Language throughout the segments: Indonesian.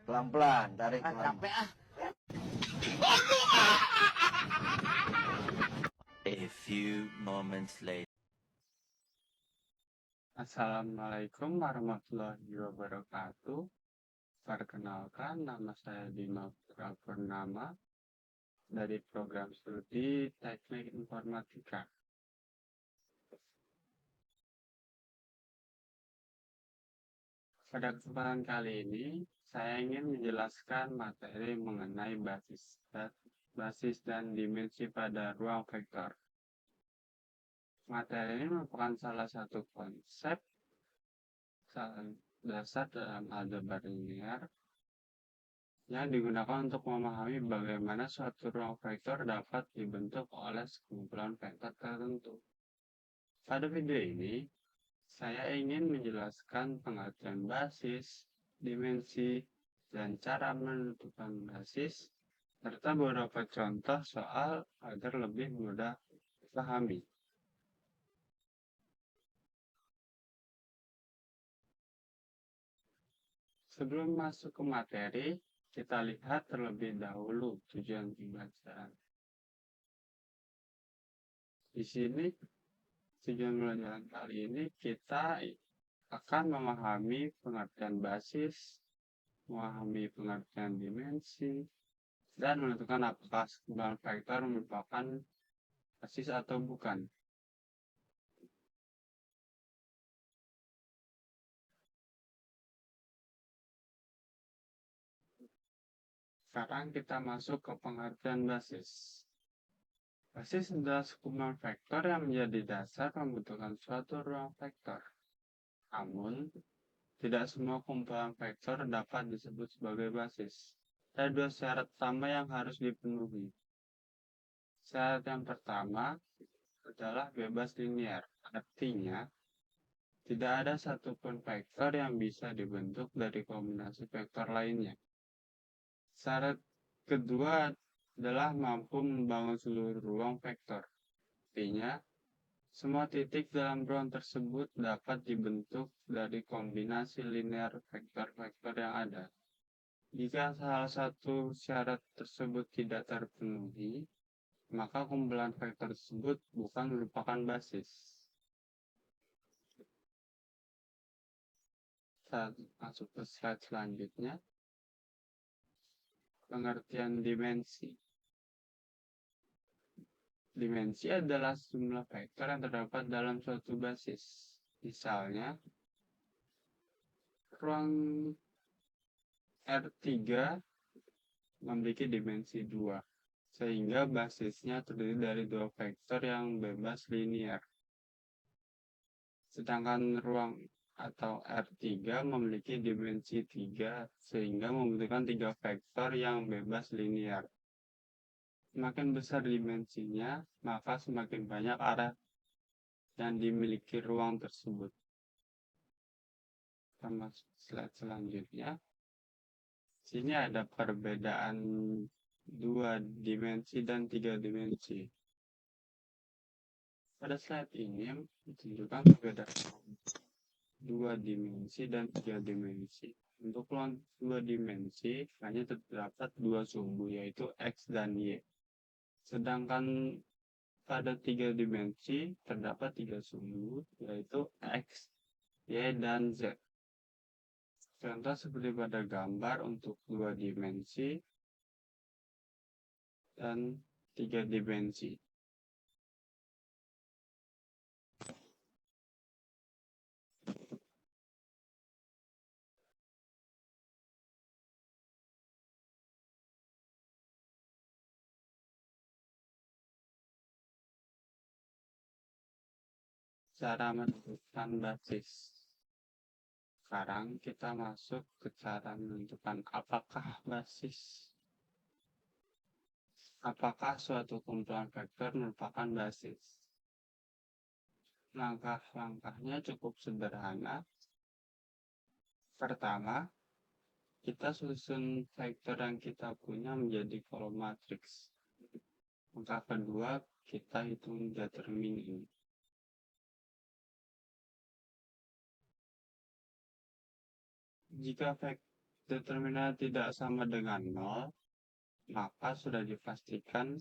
Pelan-pelan, tarik pelan. Capek ah. A few moments later. Assalamualaikum warahmatullahi wabarakatuh. Perkenalkan, nama saya Bima Purnama dari program studi Teknik Informatika. Pada kesempatan kali ini, saya ingin menjelaskan materi mengenai basis dan dimensi pada ruang vektor. Materi ini merupakan salah satu konsep dasar dalam aljabar linear yang digunakan untuk memahami bagaimana suatu ruang vektor dapat dibentuk oleh sekumpulan vektor tertentu. Pada video ini, saya ingin menjelaskan pengertian basis, dimensi, dan cara menentukan basis, serta beberapa contoh soal agar lebih mudah dipahami. Sebelum masuk ke materi, kita lihat terlebih dahulu tujuan pembelajaran. Di sini, tujuan pembelajaran kali ini kita akan memahami pengertian basis, memahami pengertian dimensi, dan menentukan apakah sekumpulan vektor merupakan basis atau bukan. Sekarang kita masuk ke pengertian basis. Basis adalah sekumpulan vektor yang menjadi dasar pembentukan suatu ruang vektor. Namun, tidak semua kumpulan vektor dapat disebut sebagai basis. Ada dua syarat utama yang harus dipenuhi. Syarat yang pertama adalah bebas linear. Artinya, tidak ada satupun vektor yang bisa dibentuk dari kombinasi vektor lainnya. Syarat kedua adalah mampu membangun seluruh ruang vektor. Artinya, semua titik dalam ruang tersebut dapat dibentuk dari kombinasi linear vektor-vektor yang ada. Jika salah satu syarat tersebut tidak terpenuhi, maka kumpulan vektor tersebut bukan merupakan basis. Kita masuk ke slide selanjutnya. Pengertian dimensi. Dimensi adalah jumlah vektor yang terdapat dalam suatu basis. Misalnya, ruang R3 memiliki dimensi 2, sehingga basisnya terdiri dari dua vektor yang bebas linear. Sedangkan ruang atau R3 memiliki dimensi 3, sehingga membutuhkan tiga vektor yang bebas linear. Semakin besar dimensinya, maka semakin banyak arah yang dimiliki ruang tersebut. Kita masuk slide selanjutnya. Sini ada perbedaan 2 dimensi dan 3 dimensi. Pada slide ini ditunjukkan perbedaan 2 dimensi dan 3 dimensi. Untuk ruang 2 dimensi hanya terdapat dua sumbu, yaitu X dan Y. Sedangkan pada 3 dimensi terdapat 3 sumbu, yaitu X, Y, dan Z. Contoh seperti pada gambar untuk 2 dimensi dan 3 dimensi. Cara menentukan basis. Sekarang kita masuk ke cara menentukan apakah basis. Apakah suatu kumpulan vektor merupakan basis? Langkah-langkahnya cukup sederhana. Pertama, kita susun vektor yang kita punya menjadi kolom matriks. Langkah kedua, kita hitung determinan. Jika determinan tidak sama dengan 0, maka sudah dipastikan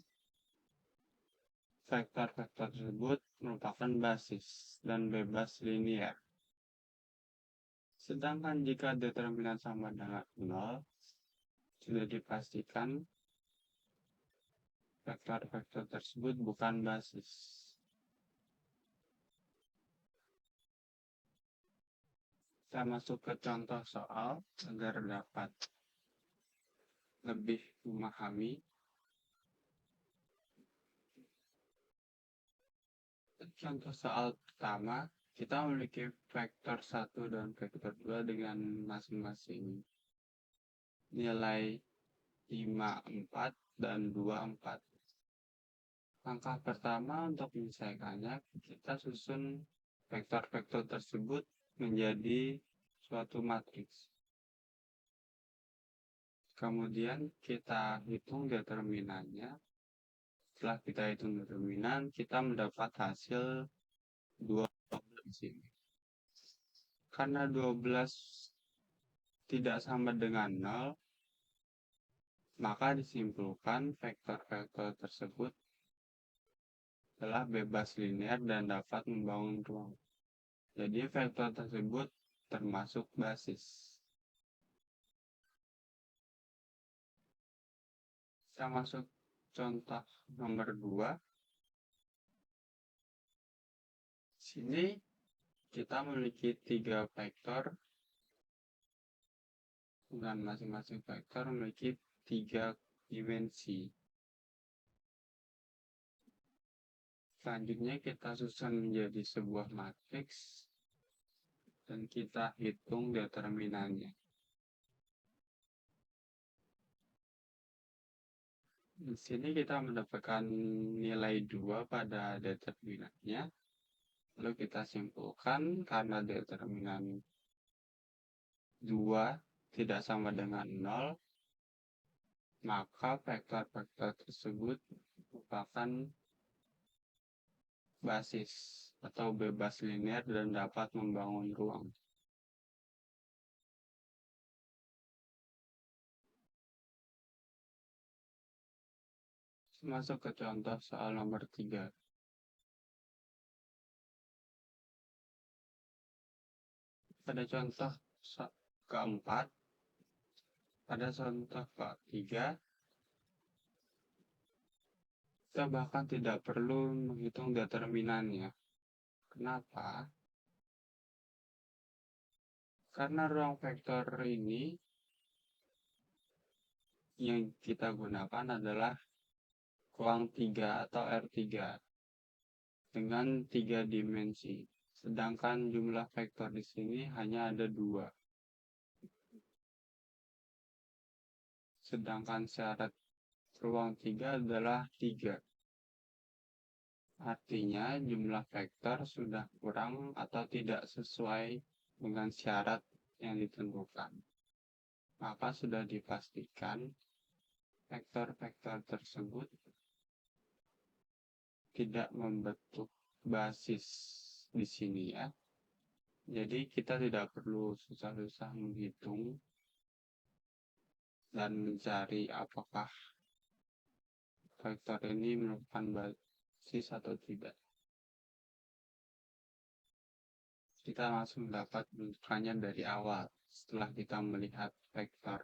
vektor-vektor tersebut merupakan basis dan bebas linear. Sedangkan jika determinan sama dengan 0, sudah dipastikan vektor-vektor tersebut bukan basis. Kita masuk ke contoh soal agar dapat lebih memahami. Contoh soal pertama, kita memiliki vektor 1 dan vektor 2 dengan masing-masing nilai 5, 4, dan 2, 4. Langkah pertama untuk menyelesaikannya, kita susun vektor-vektor tersebut menjadi suatu matriks. Kemudian kita hitung determinannya. Setelah kita hitung determinan, kita mendapat hasil 12 di sini. Karena 12 tidak sama dengan 0, maka disimpulkan vektor-vektor tersebut adalah bebas linear dan dapat membangun ruang. Jadi vektor tersebut termasuk basis. Kita masuk contoh nomor 2. Sini kita memiliki 3 vektor dan masing-masing vektor memiliki 3 dimensi. Selanjutnya kita susun menjadi sebuah matriks dan kita hitung determinannya. Di sini kita mendapatkan nilai 2 pada determinannya. Lalu kita simpulkan karena determinan 2 tidak sama dengan 0, maka vektor-vektor tersebut merupakan basis atau bebas linear dan dapat membangun ruang. Masuk ke contoh soal nomor 3. Pada contoh keempat, pada contoh ketiga, kita bahkan tidak perlu menghitung determinannya. Kenapa? Karena ruang vektor ini yang kita gunakan adalah ruang 3 atau R3 dengan 3 dimensi. Sedangkan jumlah vektor di sini hanya ada 2. Sedangkan syarat ruang 3 adalah 3. Artinya jumlah vektor sudah kurang atau tidak sesuai dengan syarat yang ditentukan. Maka sudah dipastikan vektor-vektor tersebut tidak membentuk basis di sini ya. Jadi kita tidak perlu susah-susah menghitung dan mencari apakah vektor ini merupakan basis atau tidak. Kita langsung dapat bentukannya dari awal setelah kita melihat vektor,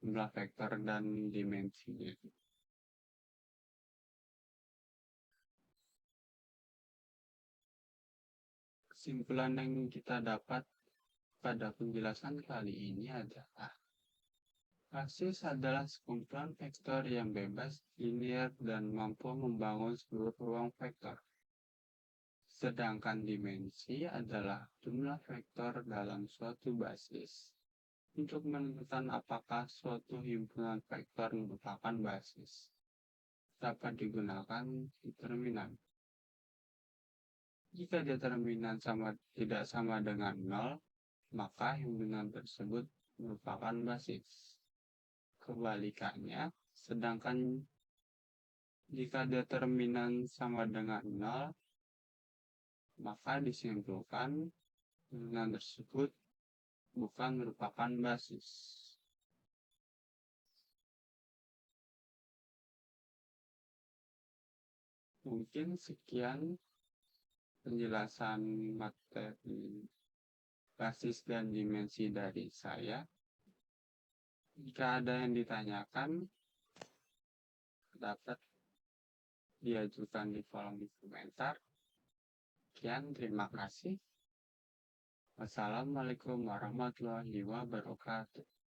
jumlah vektor dan dimensinya. Kesimpulan yang kita dapat pada penjelasan kali ini adalah basis adalah sekumpulan vektor yang bebas, linear, dan mampu membangun seluruh ruang vektor. Sedangkan dimensi adalah jumlah vektor dalam suatu basis. Untuk menentukan apakah suatu himpunan vektor merupakan basis, dapat digunakan determinan. Jika determinan tidak sama dengan 0, maka himpunan tersebut merupakan basis. Kebalikannya, sedangkan jika determinan sama dengan 0, maka disimpulkan himpunan tersebut bukan merupakan basis. Mungkin sekian penjelasan materi basis dan dimensi dari saya. Jika ada yang ditanyakan, dapat diajukan di kolom komentar. Sekian, terima kasih. Wassalamualaikum warahmatullahi wabarakatuh.